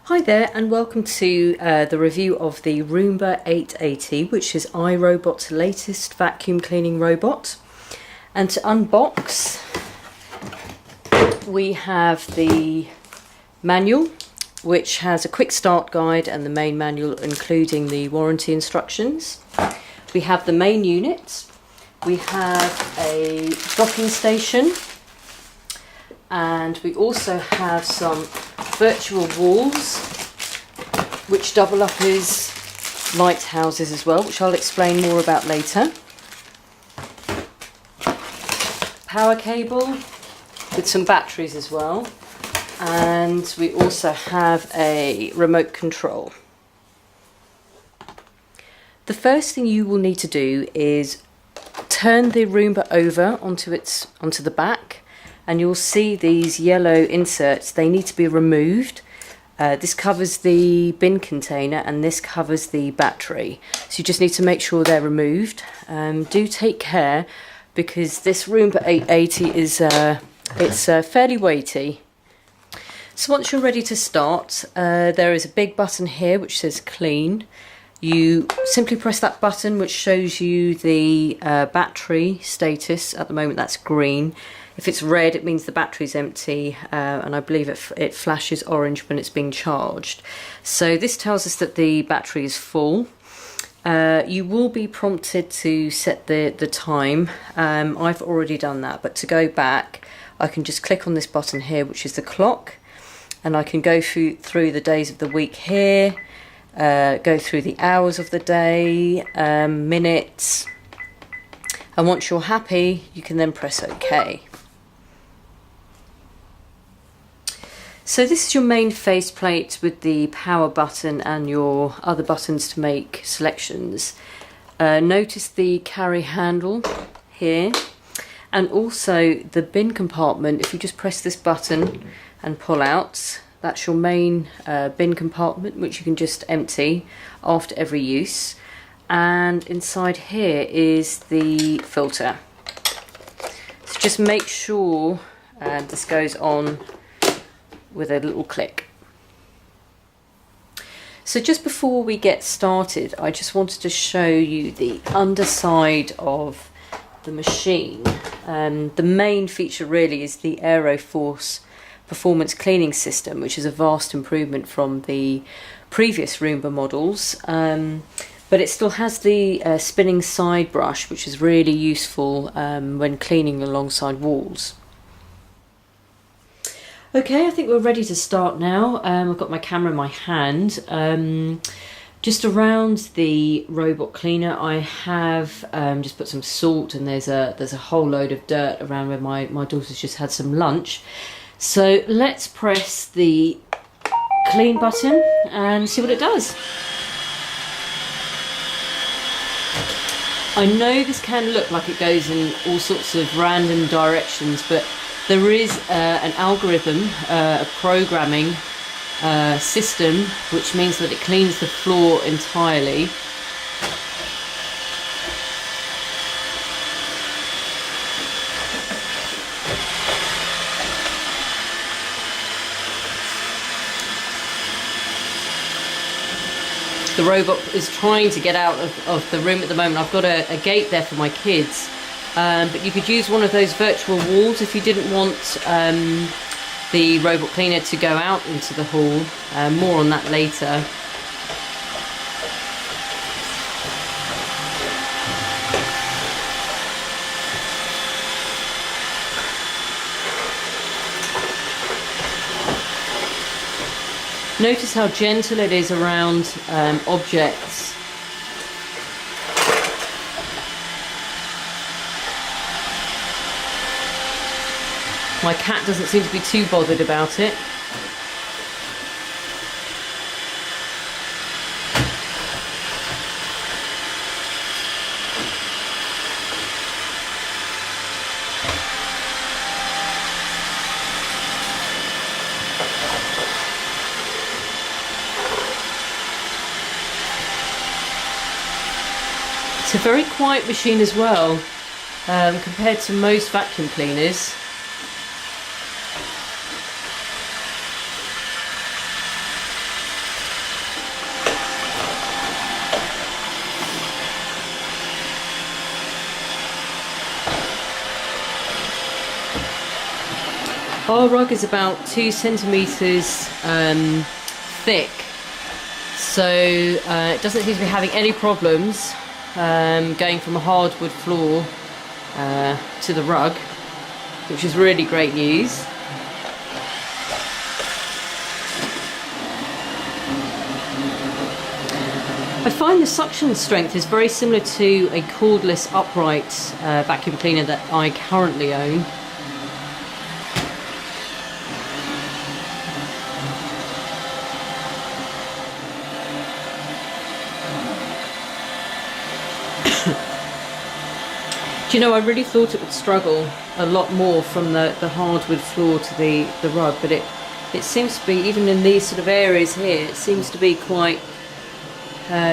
Hi there and welcome to the review of the Roomba 880, which is iRobot's latest vacuum cleaning robot. And to unbox, we have the manual, which has a quick start guide and the main manual including the warranty instructions. We have the main unit, we have a docking station, and we also have some virtual walls which double up as lighthouses as well, which I'll explain more about later. Power cable with some batteries as well, and we also have a remote control. The first thing you will need to do is turn the Roomba over onto the back, and you'll see these yellow inserts. They need to be removed. This covers the bin container and this covers the battery, so you just need to make sure they're removed. Do take care, because this Roomba 880 is fairly weighty. So once you're ready to start, there is a big button here which says clean. You simply press that button, which shows you the battery status. At the moment that's green. If it's red, it means the battery's empty, and I believe it flashes orange when it's being charged. So this tells us that the battery is full. You will be prompted to set the time. I've already done that, but to go back, I can just click on this button here, which is the clock, and I can go through the days of the week here, go through the hours of the day, minutes, and once you're happy, you can then press OK. So this is your main faceplate with the power button and your other buttons to make selections. Notice the carry handle here, and also the bin compartment. If you just press this button and pull out, that's your main bin compartment, which you can just empty after every use. And inside here is the filter. So just make sure this goes on with a little click. So just before we get started, I just wanted to show you the underside of the machine. The main feature really is the AeroForce performance cleaning system, which is a vast improvement from the previous Roomba models, but it still has the spinning side brush, which is really useful when cleaning alongside walls. Okay, I think we're ready to start now. I've got my camera in my hand. Just around the robot cleaner, I have just put some salt, and there's a whole load of dirt around where my daughter's just had some lunch. So let's press the clean button and see what it does. I know this can look like it goes in all sorts of random directions, but there is an algorithm, a programming system, which means that it cleans the floor entirely. The robot is trying to get out of the room at the moment. I've got a gate there for my kids. But you could use one of those virtual walls if you didn't want the robot cleaner to go out into the hall. More on that later. Notice how gentle it is around objects. My cat doesn't seem to be too bothered about it. It's a very quiet machine as well, compared to most vacuum cleaners. Our rug is about 2 centimetres thick, so it doesn't seem to be having any problems going from a hardwood floor to the rug, which is really great news. I find the suction strength is very similar to a cordless upright vacuum cleaner that I currently own. Do you know, I really thought it would struggle a lot more from the hardwood floor to the rug, but it seems to be, even in these sort of areas here, it seems to be quite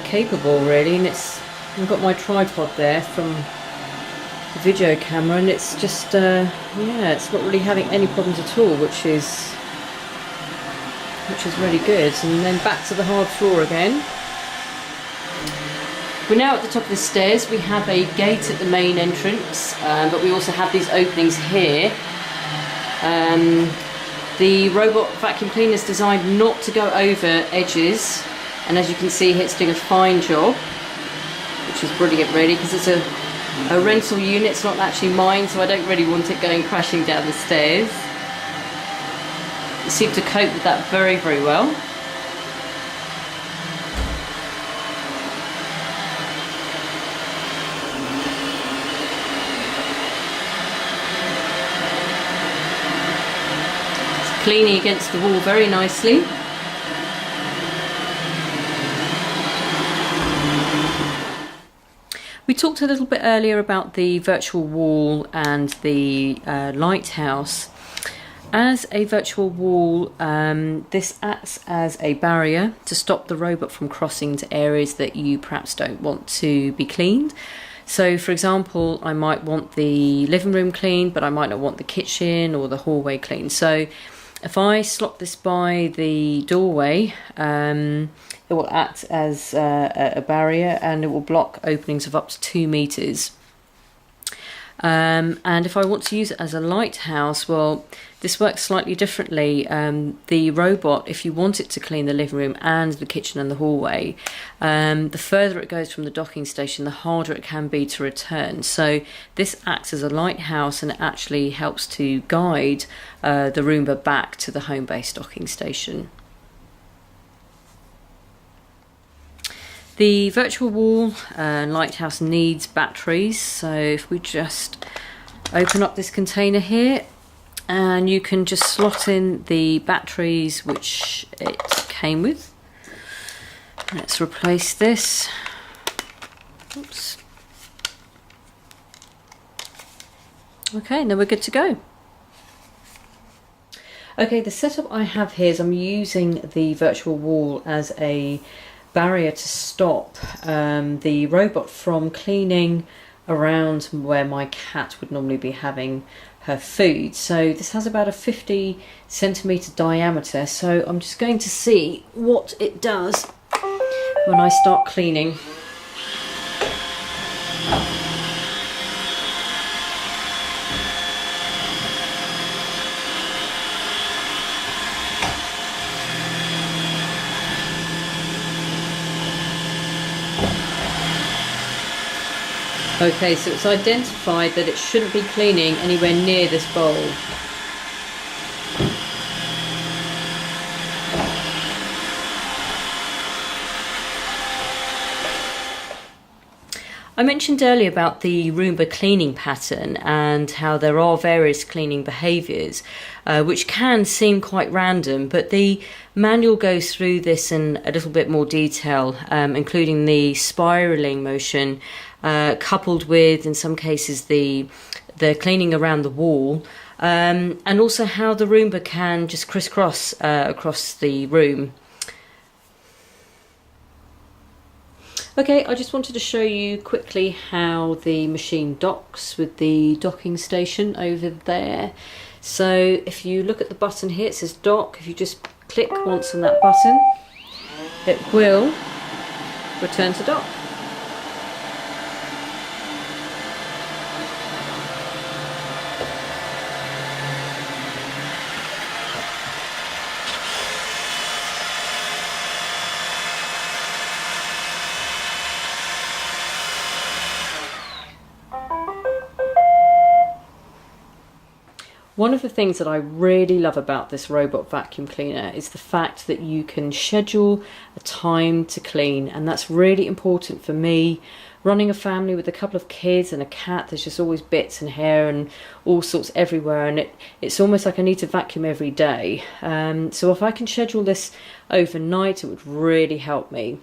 capable really. And I've got my tripod there from the video camera, and it's just yeah, it's not really having any problems at all, which is really good. And then back to the hard floor again. We're now at the top of the stairs. We have a gate at the main entrance, but we also have these openings here. The robot vacuum cleaner is designed not to go over edges, and as you can see here, it's doing a fine job, which is brilliant really, because it's a rental unit, it's not actually mine, so I don't really want it going crashing down the stairs. It seemed to cope with that very, very well. Cleaning against the wall very nicely. We talked a little bit earlier about the virtual wall and the lighthouse. As a virtual wall, this acts as a barrier to stop the robot from crossing to areas that you perhaps don't want to be cleaned. So for example, I might want the living room cleaned, but I might not want the kitchen or the hallway cleaned. So if I slot this by the doorway, it will act as a barrier, and it will block openings of up to 2 meters. And if I want to use it as a lighthouse, well, this works slightly differently. The robot, if you want it to clean the living room and the kitchen and the hallway, the further it goes from the docking station, the harder it can be to return. So this acts as a lighthouse, and it actually helps to guide the Roomba back to the home-based docking station. The virtual wall lighthouse needs batteries, so if we just open up this container here, and you can just slot in the batteries which it came with. Let's replace this. Oops. Okay, now we're good to go. Okay, the setup I have here is I'm using the virtual wall as a barrier to stop the robot from cleaning around where my cat would normally be having her food. So this has about a 50 centimeter diameter, so I'm just going to see what it does when I start cleaning. Okay, so it's identified that it shouldn't be cleaning anywhere near this bowl. I mentioned earlier about the Roomba cleaning pattern and how there are various cleaning behaviours which can seem quite random, but the manual goes through this in a little bit more detail, including the spiralling motion, coupled with, in some cases, the cleaning around the wall, and also how the Roomba can just crisscross across the room. Okay, I just wanted to show you quickly how the machine docks with the docking station over there. So if you look at the button here, it says dock. If you just click once on that button, it will return to dock. One of the things that I really love about this robot vacuum cleaner is the fact that you can schedule a time to clean, and that's really important for me. Running a family with a couple of kids and a cat, there's just always bits and hair and all sorts everywhere, and it's almost like I need to vacuum every day. So if I can schedule this overnight, it would really help me.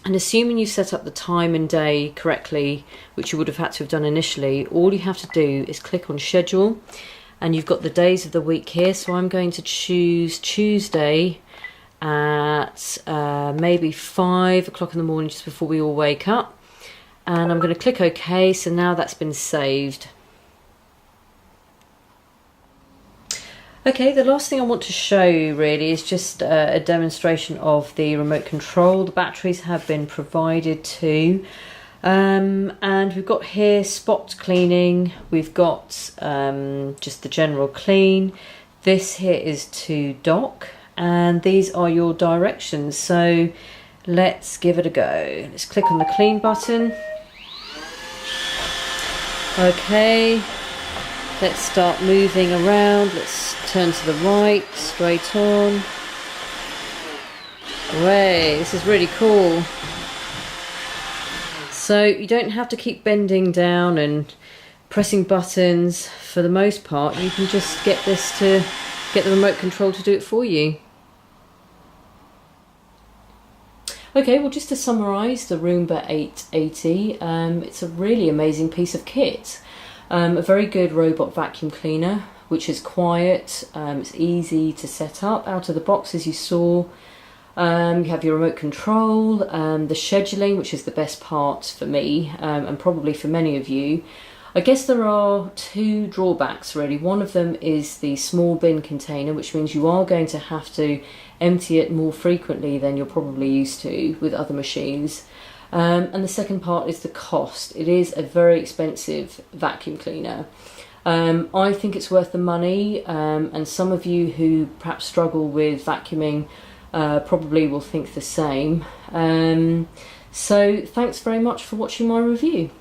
And assuming you set up the time and day correctly, which you would have had to have done initially, all you have to do is click on schedule, and you've got the days of the week here. So I'm going to choose Tuesday at maybe 5 o'clock in the morning, just before we all wake up. And I'm going to click OK, so now that's been saved. Okay, the last thing I want to show you really is just a demonstration of the remote control. The batteries have been provided too. And we've got here spot cleaning, we've got just the general clean. This here is to dock, and these are your directions. So let's give it a go. Let's click on the clean button. Okay, let's start moving around. Let's turn to the right, straight on. Way, this is really cool. So you don't have to keep bending down and pressing buttons. For the most part, you can just get the remote control to do it for you. Okay, well, just to summarise the Roomba 880, it's a really amazing piece of kit. A very good robot vacuum cleaner, which is quiet, it's easy to set up out of the box, as you saw. You have your remote control, the scheduling, which is the best part for me, and probably for many of you. I guess there are two drawbacks really. One of them is the small bin container, which means you are going to have to empty it more frequently than you're probably used to with other machines. And the second part is the cost. It is a very expensive vacuum cleaner. I think it's worth the money, and some of you who perhaps struggle with vacuuming probably will think the same. So thanks very much for watching my review.